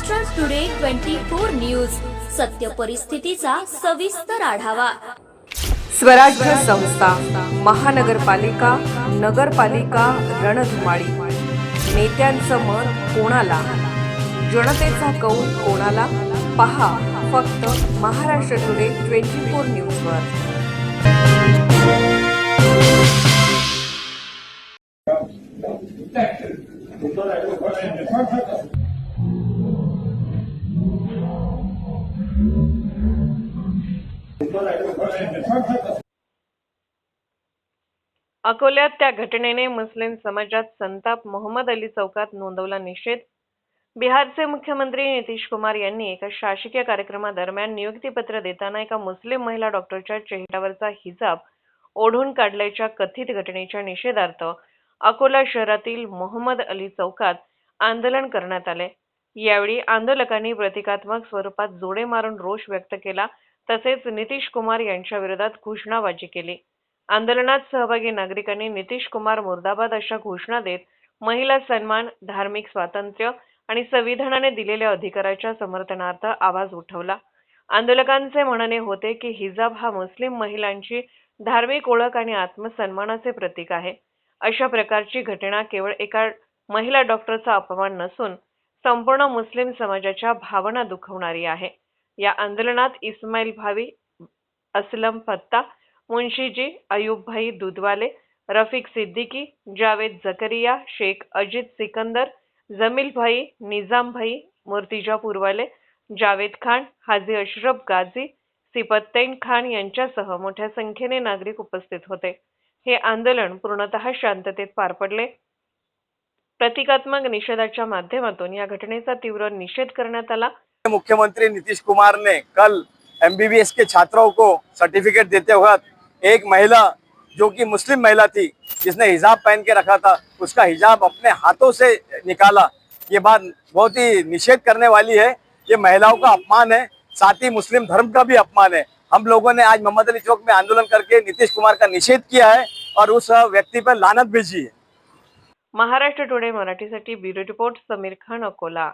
Maharashtra today 24 news, सत्य परिस्थितीचा सविस्तर आढावा। स्वराज्य संस्था, महानगरपालिका, नगरपालिका रणधुमाळी। नेत्यांचं मत कोणाला, जनतेचा कौल कोणाला? पहा फक्त महाराष्ट्र टुडे 24 न्यूजवर। अकोल्यात त्या घटनेने मुस्लिम समाजात संताप। मोहम्मद अली चौकात नोंदवला निषेध। बिहारचे मुख्यमंत्री नितीश कुमार यांनी एका शासकीय कार्यक्रमादरम्यान नियुक्तीपत्र देताना एका मुस्लिम महिला डॉक्टरच्या चेहऱ्यावरचा हिजाब ओढून काढल्याच्या कथित घटनेच्या निषेधार्थ अकोला शहरातील मोहम्मद अली चौकात आंदोलन करण्यात आले। यावेळी आंदोलकांनी प्रतिकात्मक स्वरूपात जोडे मारून रोष व्यक्त केला, तसेच नितीश कुमार यांच्या विरोधात घोषणाबाजी केली। आंदोलनात सहभागी नागरिकांनी नितीश कुमार मुर्दाबाद अशा घोषणा देत महिला सन्मान, धार्मिक स्वातंत्र्य आणि संविधानाने दिलेल्या अधिकाराच्या समर्थनार्थ आवाज उठवला। आंदोलकांचे म्हणणे होते की हिजाब हा मुस्लिम महिलांची धार्मिक ओळख आणि आत्मसन्मानाचे प्रतीक आहे। अशा प्रकारची घटना केवळ एका महिला डॉक्टरचा अपमान नसून संपूर्ण मुस्लिम समाजाच्या भावना दुखवणारी आहे। या आंदोलनात इस्माईल भावी, असलम फत्ता, मुंशीजी, अयूब भाई दूधवाले, रफीक सिद्दीकी, जावेद जकरिया, शेख अजित सिकंदर, जमील भाई, निजाम भाई, मुर्तिजा पुरवाले, जावेद खान, हाजी अशरफ गाझी, सिपतैन खान यांच्यासह मोठ्या संख्येने नागरिक उपस्थित होते। हे आंदोलन पूर्णतः शांततेत पार पडले। प्रतिकात्मक निषेधाच्या माध्यमातून या घटनेचा तीव्र निषेध करण्यात आला। मुख्यमंत्री नीतीश कुमार ने कल MBBS के छात्रों को सर्टिफिकेट देते वक्त एक महिला जो कि मुस्लिम महिला थी, जिसने हिजाब पहन के रखा था, उसका हिजाब अपने हाथों से निकाला। ये बात बहुत ही निषेध करने वाली है। ये महिलाओं का अपमान है, साथ ही मुस्लिम धर्म का भी अपमान है। हम लोगों ने आज मोहम्मद अली चौक में आंदोलन करके नीतीश कुमार का निषेध किया है और उस व्यक्ति पर लानत भेजी है। महाराष्ट्र टुडे मराठीसाठी ब्युरो रिपोर्ट समीर खान, अकोला।